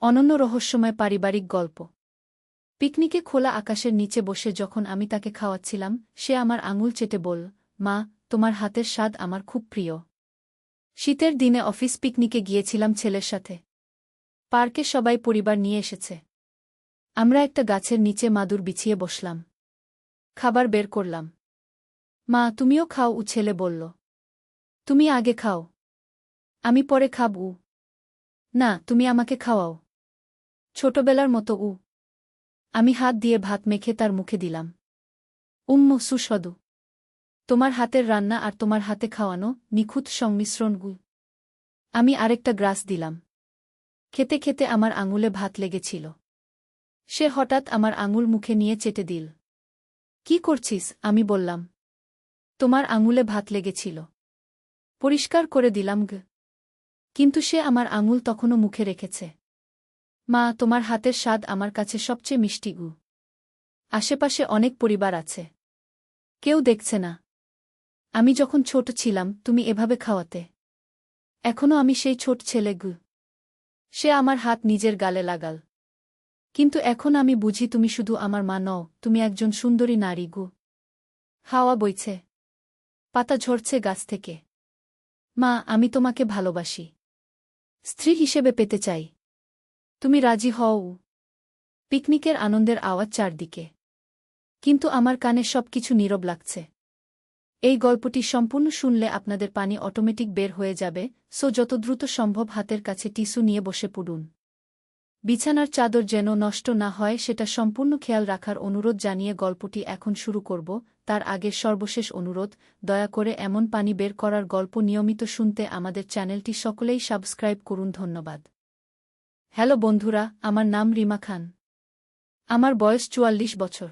অনন্য রহস্যময় পারিবারিক গল্প। পিকনিকে খোলা আকাশের নিচে বসে যখন আমি তাকে খাওয়াচ্ছিলাম, সে আমার আঙুল চেটে বলল, মা, তোমার হাতের স্বাদ আমার খুব প্রিয়। শীতের দিনে অফিস পিকনিকে গিয়েছিলাম ছেলের সাথে। পার্কে সবাই পরিবার নিয়ে এসেছে। আমরা একটা গাছের নিচে মাদুর বিছিয়ে বসলাম। খাবার বের করলাম। মা, তুমিও খাও, ছেলে বলল। তুমি আগে খাও। আমি পরে খাব। না, তুমি আমাকে খাওয়াও। ছোটবেলার মতো। আমি হাত দিয়ে ভাত মেখে তার মুখে দিলাম। সুস্বাদু। তোমার হাতের রান্না আর তোমার হাতে খাওয়ানো নিখুঁত সংমিশ্রণ। আমি আরেকটা গ্রাস দিলাম। খেতে খেতে আমার আঙুলে ভাত লেগেছিল। সে হঠাৎ আমার আঙুল মুখে নিয়ে চেটে দিল। কি করছিস? আমি বললাম। তোমার আঙুলে ভাত লেগেছিল। পরিষ্কার করে দিলাম। কিন্তু সে আমার আঙুল তখনও মুখে রেখেছে। মা, তোমার হাতের স্বাদ আমার কাছে সবচেয়ে মিষ্টি। আশেপাশে অনেক পরিবার আছে। কেউ দেখছে না। আমি যখন ছোট ছিলাম তুমি এভাবে খাওয়াতে। এখনও আমি সেই ছোট ছেলে। সে আমার হাত নিজের গালে লাগাল। কিন্তু এখন আমি বুঝি তুমি শুধু আমার মা নও, তুমি একজন সুন্দরী নারী। হাওয়া বইছে। পাতা ঝরছে গাছ থেকে। মা, আমি তোমাকে ভালোবাসি। স্ত্রী হিসেবে পেতে চাই। তুমি রাজি হও? পিকনিকের আনন্দের আওয়াজ চারদিকে। কিন্তু আমার কানে সবকিছু নীরব লাগছে। এই গল্পটি সম্পূর্ণ শুনলে আপনাদের পানি অটোমেটিক বের হয়ে যাবে, যত দ্রুত সম্ভব হাতের কাছে টিস্যু নিয়ে বসে পড়ুন। বিছানার চাদর যেন নষ্ট না হয় সেটা সম্পূর্ণ খেয়াল রাখার অনুরোধ জানিয়ে গল্পটি এখন শুরু করব। তার আগে সর্বশেষ অনুরোধ, দয়া করে এমন পানি বের করার গল্প নিয়মিত শুনতে আমাদের চ্যানেলটি সকলেই সাবস্ক্রাইব করুন। ধন্যবাদ। হ্যালো বন্ধুরা, আমার নাম রিমা খান। আমার বয়স ৪৪ বছর।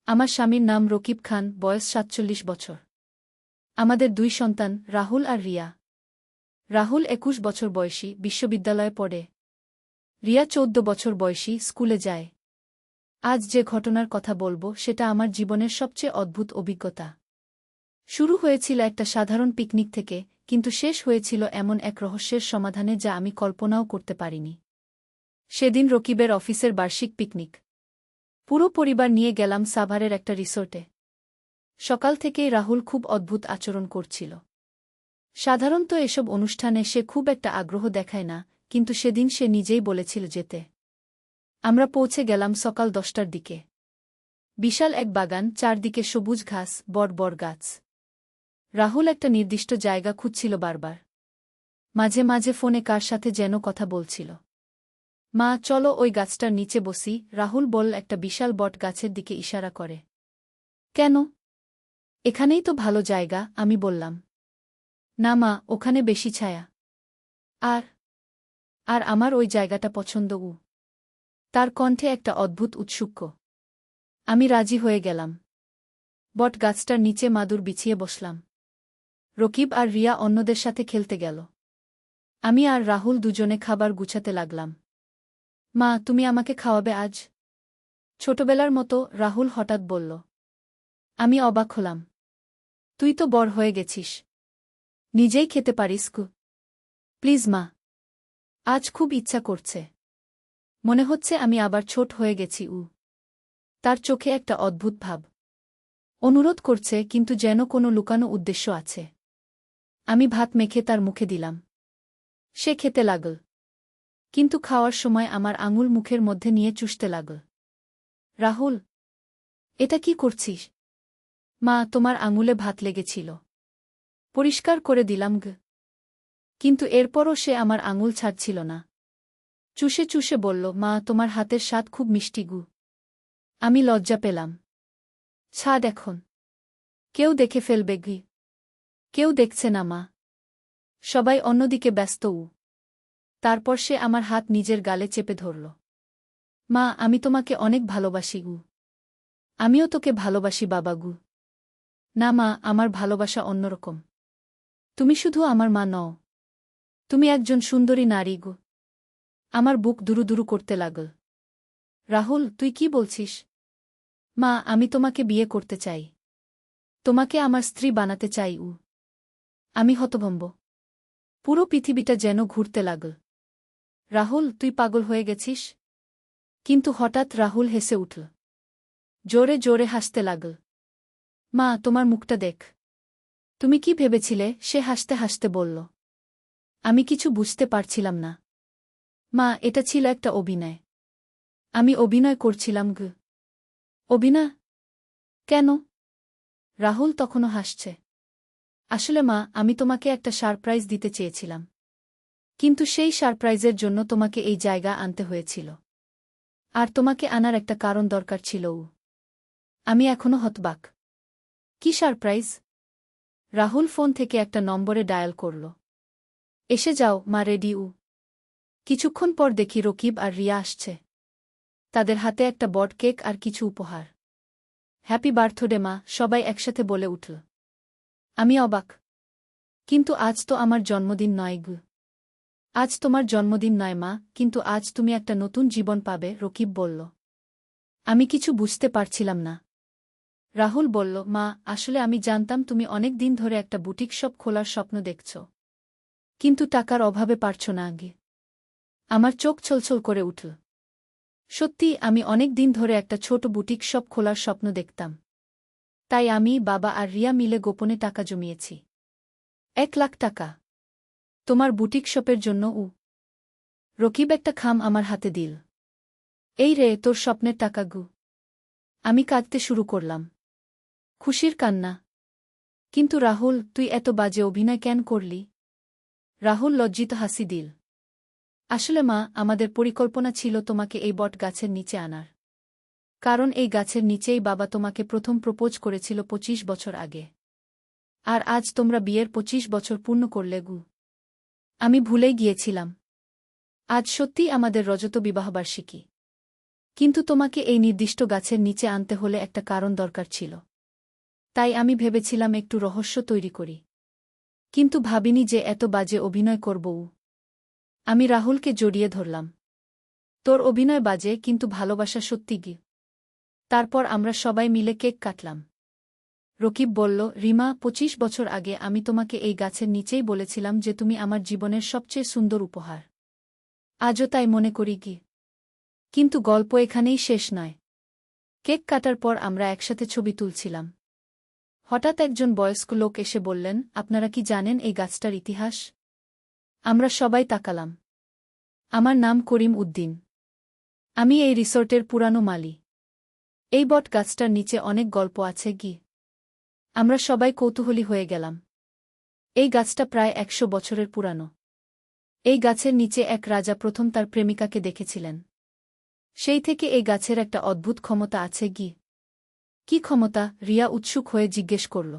আমার স্বামীর নাম রকিব খান, বয়স ৪৭ বছর। আমাদের ২ সন্তান, রাহুল আর রিয়া। রাহুল ২১ বছর বয়সী, বিশ্ববিদ্যালয়ে পড়ে। রিয়া ১৪ বছর বয়সী, স্কুলে যায়। আজ যে ঘটনার কথা বলবো সেটা আমার জীবনের সবচেয়ে অদ্ভুত অভিজ্ঞতা। শুরু হয়েছিল একটা সাধারণ পিকনিক থেকে, কিন্তু শেষ হয়েছিল এমন এক রহস্যের সমাধানে যা আমি কল্পনাও করতে পারিনি। সেদিন রকিবের অফিসের বার্ষিক পিকনিক। পুরো পরিবার নিয়ে গেলাম সাভারের একটা রিসোর্টে। সকাল থেকেই রাহুল খুব অদ্ভুত আচরণ করছিল। সাধারণত এসব অনুষ্ঠানে সে খুব একটা আগ্রহ দেখায় না, কিন্তু সেদিন সে নিজেই বলেছিল যেতে। আমরা পৌঁছে গেলাম সকাল ১০টার দিকে। বিশাল এক বাগান, চারদিকে সবুজ ঘাস, বড় বড় গাছ। রাহুল একটা নির্দিষ্ট জায়গা খুঁজছিল বারবার। মাঝে মাঝে ফোনে কার সাথে যেন কথা বলছিল। মা, চলো ওই গাছটার নিচে বসি, রাহুল বলল একটা বিশাল বট গাছের দিকে ইশারা করে। কেন? এখানেই তো ভালো জায়গা, আমি বললাম। না মা, ওখানে বেশি ছায়া। আর আর আমার ওই জায়গাটা পছন্দ। তার কণ্ঠে একটা অদ্ভুত উৎসুক্য। আমি রাজি হয়ে গেলাম। বট গাছটার নিচে মাদুর বিছিয়ে বসলাম। রকিব আর রিয়া অন্যদের সাথে খেলতে গেল। আমি আর রাহুল দুজনে খাবার গুছাতে লাগলাম। মা, তুমি আমাকে খাওয়াবে আজ? ছোটবেলার মতো, রাহুল হঠাৎ বলল। আমি অবাক হলাম। তুই তো বড় হয়ে গেছিস। নিজেই খেতে পারিস। প্লিজ মা। আজ খুব ইচ্ছা করছে। মনে হচ্ছে আমি আবার ছোট হয়ে গেছি। তার চোখে একটা অদ্ভুত ভাব। অনুরোধ করছে, কিন্তু যেন কোনো লুকানো উদ্দেশ্য আছে। আমি ভাত মেখে তার মুখে দিলাম। সে খেতে লাগল। কিন্তু খাওয়ার সময় আমার আঙুল মুখের মধ্যে নিয়ে চুষতে লাগল। রাহুল, এটা কি করছিস? মা, তোমার আঙুলে ভাত লেগেছিল। পরিষ্কার করে দিলাম। কিন্তু এরপরও সে আমার আঙুল ছাড়ছিল না। চুষে চুষে বলল, মা, তোমার হাতের স্বাদ খুব মিষ্টি। আমি লজ্জা পেলাম। ছাড় এখন। কেউ দেখে ফেলবে। কেউ দেখছে না মা। সবাই অন্যদিকে ব্যস্ত। তারপর সে আমার হাত নিজের গালে চেপে ধরল। মা, আমি তোমাকে অনেক ভালোবাসি। আমিও তোকে ভালোবাসি বাবা। না মা, আমার ভালোবাসা অন্যরকম। তুমি শুধু আমার মা নও, তুমি একজন সুন্দরী নারী। আমার বুক দুরুদুরু করতে লাগল। রাহুল, তুই কি বলছিস? মা, আমি তোমাকে বিয়ে করতে চাই। তোমাকে আমার স্ত্রী বানাতে চাই। আমি হতভম্ব। পুরো পৃথিবীটা যেন ঘুরতে লাগল। রাহুল, তুই পাগল হয়ে গেছিস? কিন্তু হঠাৎ রাহুল হেসে উঠল। জোরে জোরে হাসতে লাগল। মা, তোমার মুখটা দেখ। তুমি কি ভেবেছিলে? সে হাসতে হাসতে বলল। আমি কিছু বুঝতে পারছিলাম না। মা, এটা ছিল একটা অভিনয়। আমি অভিনয় করছিলাম। অভিনয়? কেন? রাহুল তখনও হাসছে। আসলে মা, আমি তোমাকে একটা সারপ্রাইজ দিতে চেয়েছিলাম। কিন্তু সেই সারপ্রাইজের জন্য তোমাকে এই জায়গা আনতে হয়েছিল। আর তোমাকে আনার একটা কারণ দরকার ছিল। আমি এখনো হতবাক। কি সারপ্রাইজ? রাহুল ফোন থেকে একটা নম্বরে ডায়াল করল। এসে যাও, মা রেডি। কিছুক্ষণ পর দেখি রকিব আর রিয়া আসছে। তাদের হাতে একটা বট কেক আর কিছু উপহার। হ্যাপি বার্থডে মা, সবাই একসাথে বলে উঠল। আমি অবাক। কিন্তু আজ তো আমার জন্মদিন নয়। আজ তোমার জন্মদিন নয় মা, কিন্তু আজ তুমি একটা নতুন জীবন পাবে, রকিব বলল। আমি কিছু বুঝতে পারছিলাম না। রাহুল বলল, মা, আসলে আমি জানতাম তুমি অনেক দিন ধরে একটা বুটিক শপ খোলার স্বপ্ন দেখছ। কিন্তু টাকার অভাবে পারছ না আগে। আমার চোখ ছলছল করে উঠল। সত্যি, আমি অনেক দিন ধরে একটা ছোট বুটিক শপ খোলার স্বপ্ন দেখতাম। তাই আমি, বাবা আর রিয়া মিলে গোপনে টাকা জমিয়েছি। 1 লাখ টাকা। তোমার বুটিক শপের জন্য। রকিব একটা খাম আমার হাতে দিল। এই রে তোর স্বপ্নের টাকা। আমি কাঁদতে শুরু করলাম। খুশির কান্না। কিন্তু রাহুল, তুই এত বাজে অভিনয় কেন করলি? রাহুল লজ্জিত হাসি দিল। আসলে মা, আমাদের পরিকল্পনা ছিল তোমাকে এই বট গাছের নিচে আনার। কারণ এই গাছের নিচেই বাবা তোমাকে প্রথম প্রপোজ করেছিল 25 বছর আগে। আর আজ তোমরা বিয়ের 25 বছর পূর্ণ করলে। আমি ভুলেই গিয়েছিলাম। আজ সত্যিই আমাদের রজত বিবাহবার্ষিকী। কিন্তু তোমাকে এই নির্দিষ্ট গাছের নিচে আনতে হলে একটা কারণ দরকার ছিল। তাই আমি ভেবেছিলাম একটু রহস্য তৈরি করি। কিন্তু ভাবিনি যে এত বাজে অভিনয় করব। আমি রাহুলকে জড়িয়ে ধরলাম। তোর অভিনয় বাজে, কিন্তু ভালোবাসা সত্যি। তারপর আমরা সবাই মিলে কেক কাটলাম। রকিব বলল, রিমা, 25 বছর আগে আমি তোমাকে এই গাছের নিচেই বলেছিলাম যে তুমি আমার জীবনের সবচেয়ে সুন্দর উপহার। আজও তাই মনে করি। কিন্তু গল্প এখানেই শেষ নয়। কেক কাটার পর আমরা একসাথে ছবি তুলছিলাম। হঠাৎ একজন বয়স্ক লোক এসে বললেন, আপনারা কি জানেন এই গাছটার ইতিহাস? আমরা সবাই তাকালাম। আমার নাম করিম উদ্দিন। আমি এই রিসোর্টের পুরানো মালি। এই বট গাছটার নিচে অনেক গল্প আছে। আমরা সবাই কৌতূহলী হয়ে গেলাম। এই গাছটা প্রায় 100 বছরের পুরানো। এই গাছের নিচে এক রাজা প্রথম তার প্রেমিকাকে দেখেছিলেন। সেই থেকে এই গাছের একটা অদ্ভুত ক্ষমতা আছে। কি ক্ষমতা? রিয়া উৎসুক হয়ে জিজ্ঞেস করল।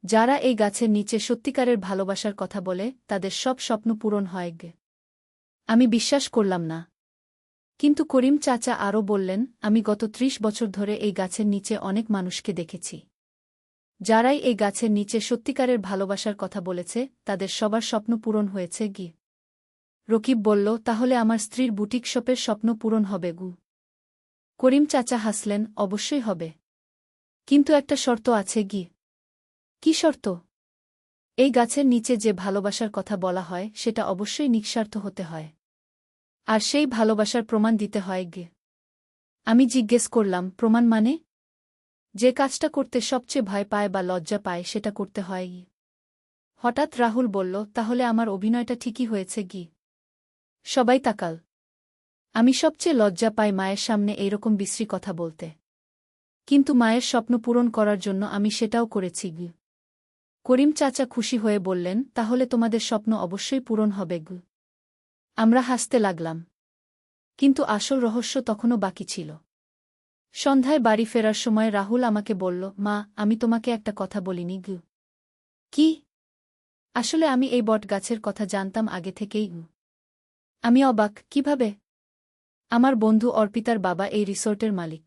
যারা এই গাছের নিচে সত্যিকারের ভালোবাসার কথা বলে তাদের সব স্বপ্ন পূরণ হয়। আমি বিশ্বাস করলাম না। কিন্তু করিম চাচা আরও বললেন, আমি গত 30 বছর ধরে এই গাছের নিচে অনেক মানুষকে দেখেছি। যারাই এই গাছের নিচে সত্যিকারের ভালোবাসার কথা বলেছে তাদের সবার স্বপ্ন পূরণ হয়েছে। রকিব বলল, তাহলে আমার স্ত্রীর বুটিক শপের স্বপ্ন পূরণ হবে। করিম চাচা হাসলেন, অবশ্যই হবে। কিন্তু একটা শর্ত আছে। কি শর্ত? এই গাছের নিচে যে ভালোবাসার কথা বলা হয় সেটা অবশ্যই নিঃস্বার্থ হতে হয়। আর সেই ভালোবাসার প্রমাণ দিতে হয়। আমি জিজ্ঞেস করলাম, প্রমাণ মানে? যে কাজটা করতে সবচেয়ে ভয় পায় বা লজ্জা পায় সেটা করতে হয়। হঠাৎ রাহুল বলল, তাহলে আমার অভিনয়টা ঠিকই হয়েছে। সবাই তাকাল। আমি সবচেয়ে লজ্জা পাই মায়ের সামনে এইরকম বিশ্রী কথা বলতে। কিন্তু মায়ের স্বপ্ন পূরণ করার জন্য আমি সেটাও করেছি। করিম চাচা খুশি হয়ে বললেন, তাহলে তোমাদের স্বপ্ন অবশ্যই পূরণ হবে। আমরা হাসতে লাগলাম। কিন্তু আসল রহস্য তখনও বাকি ছিল। সন্ধ্যায় বাড়ি ফেরার সময় রাহুল আমাকে বলল, মা, আমি তোমাকে একটা কথা বলিনি। কি? আসলে আমি এই বট গাছের কথা জানতাম আগে থেকেই। আমি অবাক, কিভাবে? আমার বন্ধু অর্পিতার বাবা এই রিসোর্টের মালিক।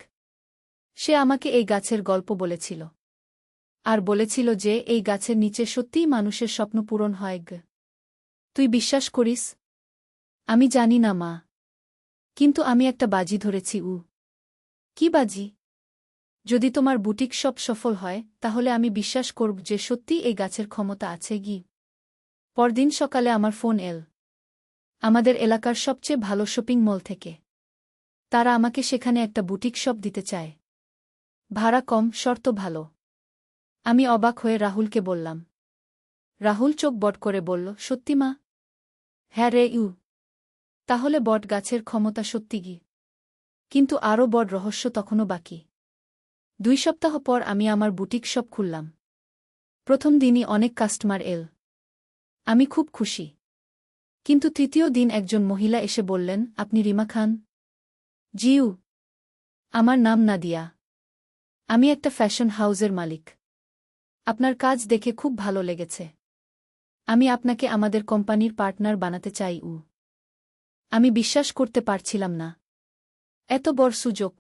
সে আমাকে এই গাছের গল্প বলেছিল। আর বলেছিল যে এই গাছের নিচে সত্যিই মানুষের স্বপ্ন পূরণ হয়। তুই বিশ্বাস করিস? আমি জানি না মা। কিন্তু আমি একটা বাজি ধরেছি। কি বাজি? যদি তোমার বুটিক শপ সফল হয় তাহলে আমি বিশ্বাস করব যে সত্যিই এই গাছের ক্ষমতা আছে। পরদিন সকালে আমার ফোন এল। আমাদের এলাকার সবচেয়ে ভালো শপিং মল থেকে। তারা আমাকে সেখানে একটা বুটিক শপ দিতে চায়। ভাড়া কম, শর্ত ভালো। আমি অবাক হয়ে রাহুলকে বললাম। রাহুল চোখ বট করে বলল, সত্যি মা? হ্যাঁ রে ইউ। তাহলে বট গাছের ক্ষমতা সত্যি কি? কিন্তু আরও বড় রহস্য তখনও বাকি। 2 সপ্তাহ পর আমি আমার বুটিক শপ খুললাম। প্রথম দিনই অনেক কাস্টমার এল। আমি খুব খুশি। কিন্তু তৃতীয় দিন একজন মহিলা এসে বললেন, আপনি রিমা খান? জিউ। আমার নাম নাদিয়া। আমি একটা ফ্যাশন হাউজের মালিক। আপনার কাজ দেখে খুব ভালো লেগেছে। আমি আপনাকে আমাদের কোম্পানির পার্টনার বানাতে চাই। আমি বিশ্বাস করতে পারছিলাম না। এত বড় সুযোগ।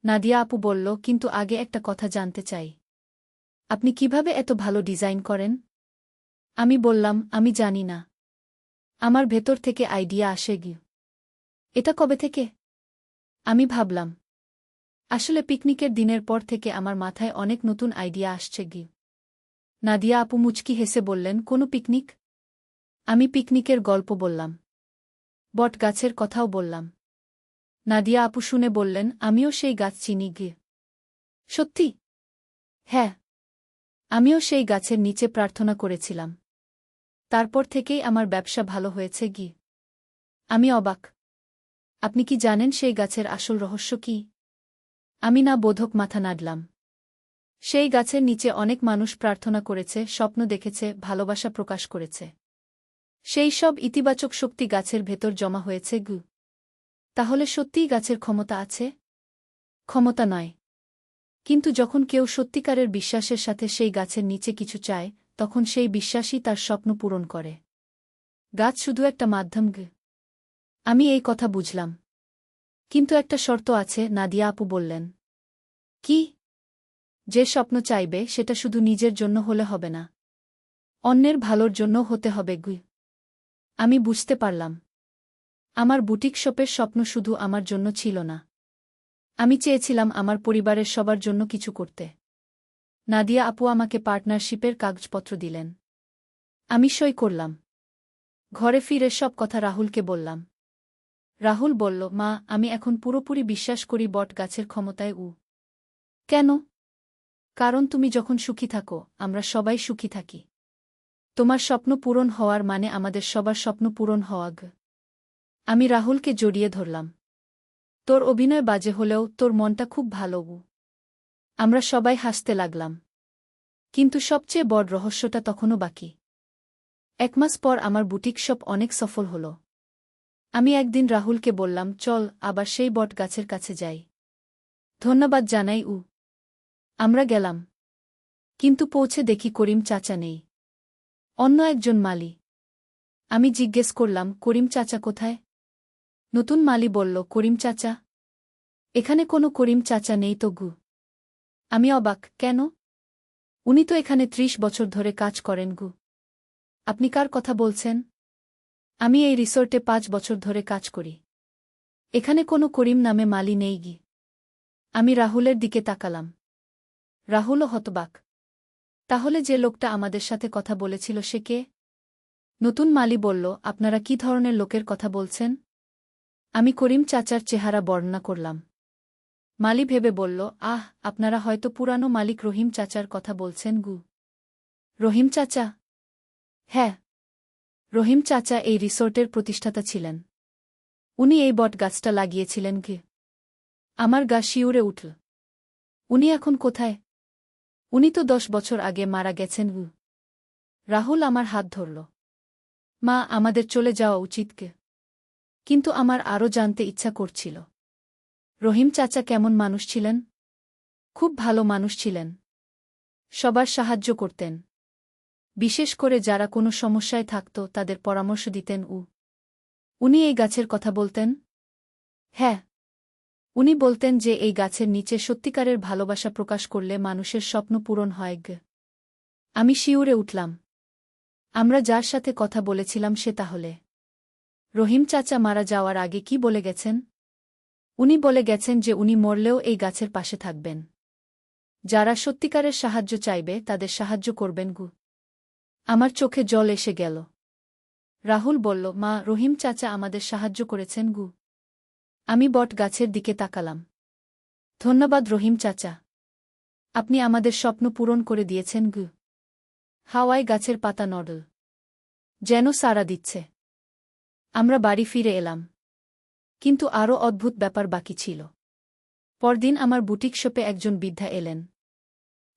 নাদিয়া আপু বলল, কিন্তু আগে একটা কথা জানতে চাই। আপনি কিভাবে এত ভালো ডিজাইন করেন? আমি বললাম, আমি জানি না। আমার ভেতর থেকে আইডিয়া আসে গিয়ে। এটা কবে থেকে? আমি ভাবলাম। আসলে পিকনিকের দিনের পর থেকে আমার মাথায় অনেক নতুন আইডিয়া আসছে গিয়ে। নাদিয়া আপু মুচকি হেসে বললেন, কোনো পিকনিক? আমি পিকনিকের গল্প বললাম। বট গাছের কথাও বললাম। নাদিয়া আপু শুনে বললেন, আমিও সেই গাছ চিনি গিয়ে। সত্যি? হ্যাঁ। আমিও সেই গাছের নিচে প্রার্থনা করেছিলাম। তারপর থেকেই আমার ব্যবসা ভালো হয়েছে গিয়ে। আমি অবাক। আপনি কি জানেন সেই গাছের আসল রহস্য কি? আমি না বোধক মাথা নাড়লাম। সেই গাছের নিচে অনেক মানুষ প্রার্থনা করেছে, স্বপ্ন দেখেছে, ভালোবাসা প্রকাশ করেছে। সেই সব ইতিবাচক শক্তি গাছের ভেতর জমা হয়েছে গু। তাহলে সত্যিই গাছের ক্ষমতা আছে? ক্ষমতা নয়। কিন্তু যখন কেউ সত্যিকারের বিশ্বাসের সাথে সেই গাছের নিচে কিছু চায়, তখন সেই বিশ্বাসই তার স্বপ্ন পূরণ করে। গাছ শুধু একটা মাধ্যম গু। আমি এই কথা বুঝলাম। কিন্তু একটা শর্ত আছে, নাদিয়া আপু বললেন। কি? যে স্বপ্ন চাইবে সেটা শুধু নিজের জন্য হলে হবে না। অন্যের ভালোর জন্য হতে হবে গু। আমি বুঝতে পারলাম। আমার বুটিক শপের স্বপ্ন শুধু আমার জন্য ছিল না। আমি চেয়েছিলাম আমার পরিবারের সবার জন্য কিছু করতে। নাদিয়া আপু আমাকে পার্টনারশিপের কাগজপত্র দিলেন। আমি সই করলাম। ঘরে ফিরে সব কথা রাহুলকে বললাম। রাহুল বলল, মা, আমি এখন পুরোপুরি বিশ্বাস করি বট গাছের ক্ষমতায়। কেন? কারণ তুমি যখন সুখী থাকো, আমরা সবাই সুখী থাকি। তোমার স্বপ্ন পূরণ হওয়ার মানে আমাদের সবার স্বপ্ন পূরণ হওয়া গ। আমি রাহুলকে জড়িয়ে ধরলাম। তোর অভিনয় বাজে হলেও তোর মনটা খুব ভালো। আমরা সবাই হাসতে লাগলাম। কিন্তু সবচেয়ে বড় রহস্যটা তখনও বাকি। 1 মাস পর আমার বুটিক শপ অনেক সফল হল। আমি একদিন রাহুলকে বললাম, চল আবার সেই বট গাছের কাছে যাই। ধন্যবাদ জানাই। আমরা গেলাম। কিন্তু পৌঁছে দেখি করিম চাচা নেই। অন্য একজন মালি। আমি জিজ্ঞেস করলাম, করিম চাচা কোথায়? নতুন মালি বলল, করিম চাচা? এখানে কোনো করিম চাচা নেই তো গু। আমি অবাক, কেন? উনি তো এখানে 30 বছর ধরে কাজ করেন গু। আপনি কার কথা বলছেন? আমি এই রিসোর্টে 5 বছর ধরে কাজ করি। এখানে কোনো করিম নামে মালি নেই গি। আমি রাহুলের দিকে তাকালাম। রাহুলও হতবাক। তাহলে যে লোকটা আমাদের সাথে কথা বলেছিল সে কে? নতুন মালি বলল, আপনারা কি ধরনের লোকের কথা বলছেন? আমি করিম চাচার চেহারা বর্ণনা করলাম। মালি ভেবে বলল, আপনারা হয়তো পুরানো মালিক রহিম চাচার কথা বলছেন গু। রহিম চাচা? হ্যাঁ। রহিম চাচা এই রিসোর্টের প্রতিষ্ঠাতা ছিলেন। উনি এই বট গাছটা লাগিয়েছিলেন গে। আমার গা শিউরে উঠল। উনি এখন কোথায়? উনি তো 10 বছর আগে মারা গেছেন গু। রাহুল আমার হাত ধরল। মা, আমাদের চলে যাওয়া উচিত কে? কিন্তু আমার আরও জানতে ইচ্ছা করছিল। রহিম চাচা কেমন মানুষ ছিলেন? খুব ভালো মানুষ ছিলেন। সবার সাহায্য করতেন। বিশেষ করে যারা কোনো সমস্যায় থাকত তাদের পরামর্শ দিতেন। উনি এই গাছের কথা বলতেন? হ্যাঁ। উনি বলতেন যে এই গাছের নিচে সত্যিকারের ভালোবাসা প্রকাশ করলে মানুষের স্বপ্ন পূরণ হয় গ। আমি শিউরে উঠলাম। আমরা যার সাথে কথা বলেছিলাম সে তাহলে রহিম চাচা মারা যাওয়ার আগে কি বলে গেছেন? উনি বলে গেছেন যে উনি মরলেও এই গাছের পাশে থাকবেন। যারা সত্যিকারের সাহায্য চাইবে তাদের সাহায্য করবেন গু। আমার চোখে জল এসে গেল। রাহুল বলল, মা, রহিম চাচা আমাদের সাহায্য করেছেন গু। আমি বট গাছের দিকে তাকালাম। ধন্যবাদ রহিম চাচা। আপনি আমাদের স্বপ্ন পূরণ করে দিয়েছেন গু। হাওয়ায় গাছের পাতা নড়ল, যেন সাড়া দিচ্ছে। আমরা বাড়ি ফিরে এলাম। কিন্তু আরও অদ্ভুত ব্যাপার বাকি ছিল। পরদিন আমার বুটিক শপে একজন বৃদ্ধা এলেন।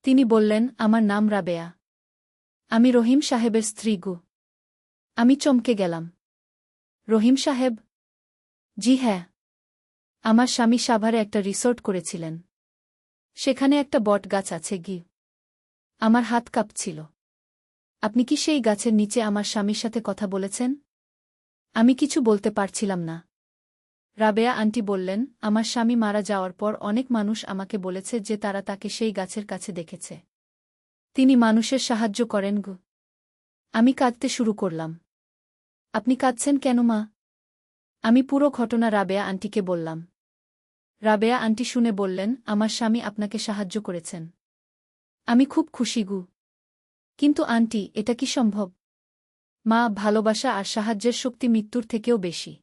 তিনি বললেন, আমার নাম রাবেয়া। আমি রহিম সাহেবের স্ত্রী গু। আমি চমকে গেলাম। রহিম সাহেব? জি হ্যাঁ। আমার স্বামী সাভারে একটা রিসোর্ট করেছিলেন। সেখানে একটা বট গাছ আছে গি। আমার হাত কাঁপছিল। আপনি কি সেই গাছের নিচে আমার স্বামীর সাথে কথা বলেছেন? আমি কিছু বলতে পারছিলাম না। রাবেয়া আন্টি বললেন, আমার স্বামী মারা যাওয়ার পর অনেক মানুষ আমাকে বলেছে যে তারা তাকে সেই গাছের কাছে দেখেছে। তিনি মানুষের সাহায্য করেন গো। আমি কাঁদতে শুরু করলাম। আপনি কাঁদছেন কেন মা? আমি পুরো ঘটনা রাবেয়া আন্টিকে বললাম। রাবেয়া আন্টি শুনে বললেন, আমার স্বামী আপনাকে সাহায্য করেছেন। আমি খুব খুশি গু। কিন্তু আন্টি, এটা কি সম্ভব? মা, ভালোবাসা আর সাহায্যের শক্তি মৃত্যুর থেকেও বেশি।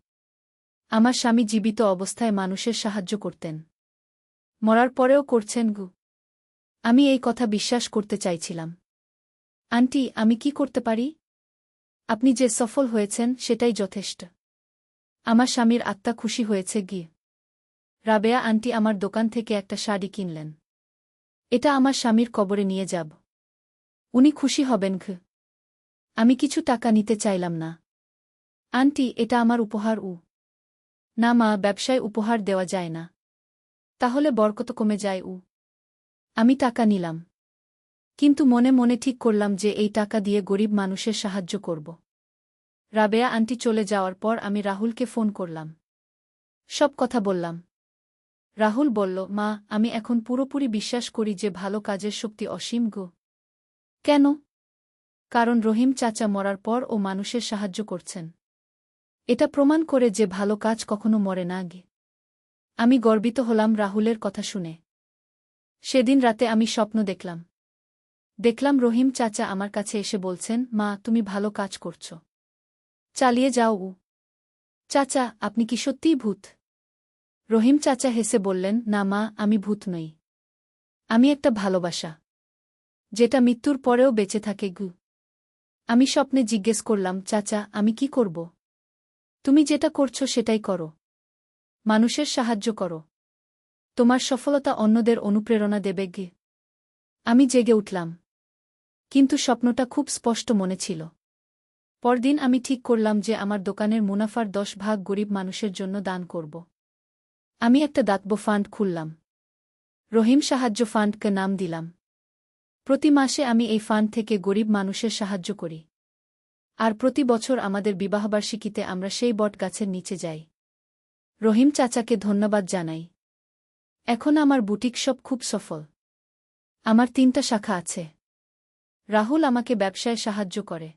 আমার স্বামী জীবিত অবস্থায় মানুষের সাহায্য করতেন। মরার পরেও করছেন গু। আমি এই কথা বিশ্বাস করতে চাইছিলাম। আন্টি, আমি কি করতে পারি? আপনি যে সফল হয়েছেন সেটাই যথেষ্ট। আমার স্বামীর আত্মা খুশি হয়েছে গি। রাবেয়া আন্টি আমার দোকান থেকে একটা শাড়ি কিনলেন। এটা আমার স্বামীর কবরে নিয়ে যাব। উনি খুশি হবেন ঘ। আমি কিছু টাকা নিতে চাইলাম না। আন্টি, এটা আমার উপহার। না মা, ব্যবসায় উপহার দেওয়া যায় না। তাহলে বরকত কমে যায়। আমি টাকা নিলাম। কিন্তু মনে মনে ঠিক করলাম যে এই টাকা দিয়ে গরিব মানুষের সাহায্য করব। রাবেয়া আন্টি চলে যাওয়ার পর আমি রাহুলকে ফোন করলাম। সব কথা বললাম। রাহুল বলল, মা, আমি এখন পুরোপুরি বিশ্বাস করি যে ভালো কাজের শক্তি অসীম গো। কেন? কারণ রহিম চাচা মরার পর ও মানুষের সাহায্য করছেন। এটা প্রমাণ করে যে ভালো কাজ কখনো মরে না গে। আমি গর্বিত হলাম রাহুলের কথা শুনে। সেদিন রাতে আমি স্বপ্ন দেখলাম রহিম চাচা আমার কাছে এসে বলছেন, মা, তুমি ভালো কাজ করছ। চালিয়ে যাও। চাচা, আপনি কি সত্যিই ভূত? রহিম চাচা হেসে বললেন, না মা, আমি ভূত নই। আমি একটা ভালোবাসা, যেটা মৃত্যুর পরেও বেঁচে থাকে গু। আমি স্বপ্নে জিজ্ঞেস করলাম, চাচা, আমি কি করব? তুমি যেটা করছো সেটাই করো। মানুষের সাহায্য করো। তোমার সফলতা অন্যদের অনুপ্রেরণা দেবে গে। আমি জেগে উঠলাম। কিন্তু স্বপ্নটা খুব স্পষ্ট মনে ছিল। পরদিন আমি ঠিক করলাম যে আমার দোকানের মুনাফার 10 ভাগ গরিব মানুষের জন্য দান করব। আমি একটা দাতব্য ফান্ড খুললাম। রহিম সাহায্য ফান্ডকে নাম দিলাম। প্রতি মাসে আমি এই ফান্ড থেকে গরিব মানুষের সাহায্য করি। আর প্রতি বছর আমাদের বিবাহবার্ষিকীতে আমরা সেই বট গাছের নিচে যাই। রহিম চাচাকে ধন্যবাদ জানাই। এখন আমার বুটিক শপ খুব সফল। আমার 3টা শাখা আছে। রাহুল আমাকে ব্যবসায় সাহায্য করে।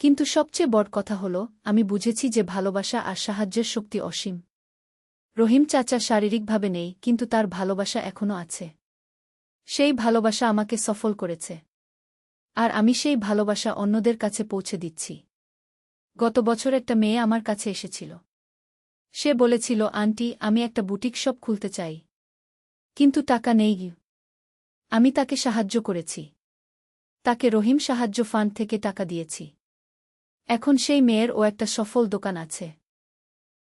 কিন্তু সবচেয়ে বড় কথা হল, আমি বুঝেছি যে ভালোবাসা আর সাহায্যের শক্তি অসীম। রহিম চাচা শারীরিকভাবে নেই, কিন্তু তার ভালোবাসা এখনও আছে। সেই ভালোবাসা আমাকে সফল করেছে। আর আমি সেই ভালোবাসা অন্যদের কাছে পৌঁছে দিচ্ছি। গত বছর একটা মেয়ে আমার কাছে এসেছিল। সে বলেছিল, আন্টি, আমি একটা বুটিক শপ খুলতে চাই। কিন্তু টাকা নেই। আমি তাকে সাহায্য করেছি। তাকে রহিম সাহায্য ফান্ড থেকে টাকা দিয়েছি। এখন সেই মেয়ের ও একটা সফল দোকান আছে।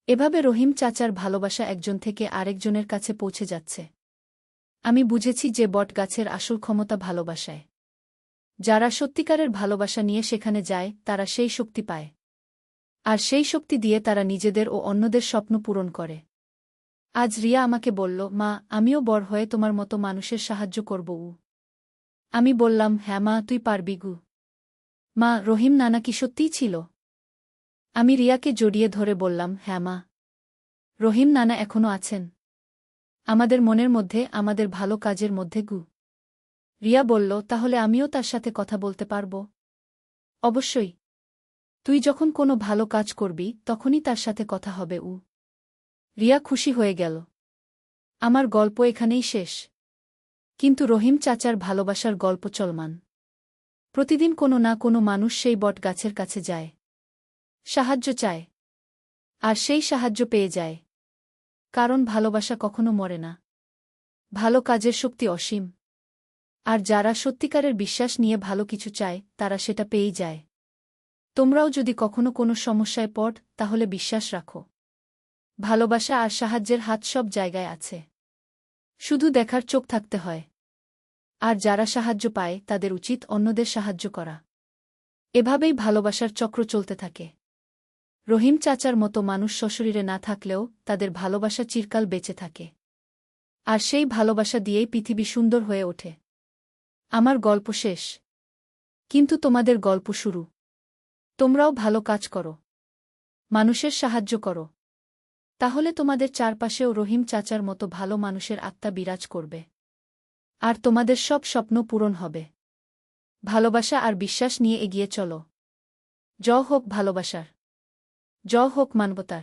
এভাবে রহিম চাচার ভালোবাসা একজন থেকে আরেকজনের কাছে পৌঁছে যাচ্ছে। আমি বুঝেছি যে বট গাছের আসল ক্ষমতা ভালোবাসায়। যারা সত্যিকারের ভালোবাসা নিয়ে সেখানে যায় তারা সেই শক্তি পায়। আর সেই শক্তি দিয়ে তারা নিজেদের ও অন্যদের স্বপ্ন পূরণ করে। আজ রিয়া আমাকে বলল, মা, আমিও বড় হয়ে তোমার মতো মানুষের সাহায্য করব। আমি বললাম, হ্যাঁ মা, তুই পারবি গু। মা, রহিম নানা কি সত্যিই ছিল? আমি রিয়াকে জড়িয়ে ধরে বললাম, হ্যাঁ মা, রহিম নানা এখনও আছেন। আমাদের মনের মধ্যে, আমাদের ভালো কাজের মধ্যে গু। রিয়া বলল, তাহলে আমিও তার সাথে কথা বলতে পারব? অবশ্যই। তুই যখন কোনো ভালো কাজ করবি তখনই তার সাথে কথা হবে। রিয়া খুশি হয়ে গেল। আমার গল্প এখানেই শেষ। কিন্তু রহিম চাচার ভালোবাসার গল্প চলমান। প্রতিদিন কোনো না কোনো মানুষ সেই বট গাছের কাছে যায়। সাহায্য চায়। আর সেই সাহায্য পেয়ে যায়। কারণ ভালোবাসা কখনো মরে না। ভালো কাজের শক্তি অসীম। আর যারা সত্যিকারের বিশ্বাস নিয়ে ভালো কিছু চায় তারা সেটা পেয়েই যায়। তোমরাও যদি কখনো কোনো সমস্যায় পড় তাহলে বিশ্বাস রাখো। ভালোবাসা আর সাহায্যের হাত সব জায়গায় আছে। শুধু দেখার চোখ থাকতে হয়। আর যারা সাহায্য পায় তাদের উচিত অন্যদের সাহায্য করা। এভাবেই ভালোবাসার চক্র চলতে থাকে। রহিম চাচার মতো মানুষ সশরীরে না থাকলেও তাদের ভালোবাসা চিরকাল বেঁচে থাকে। আর সেই ভালোবাসা দিয়েই পৃথিবী সুন্দর হয়ে ওঠে। আমার গল্প শেষ। কিন্তু তোমাদের গল্প শুরু। তোমরাও ভালো কাজ করো। মানুষের সাহায্য করো। তাহলে তোমাদের চারপাশেও রহিম চাচার মতো ভালো মানুষের আত্মা বিরাজ করবে। আর তোমাদের সব স্বপ্ন পূরণ হবে। ভালোবাসা আর বিশ্বাস নিয়ে এগিয়ে চলো। জয় হোক ভালোবাসার। জয় হোক মানবতার।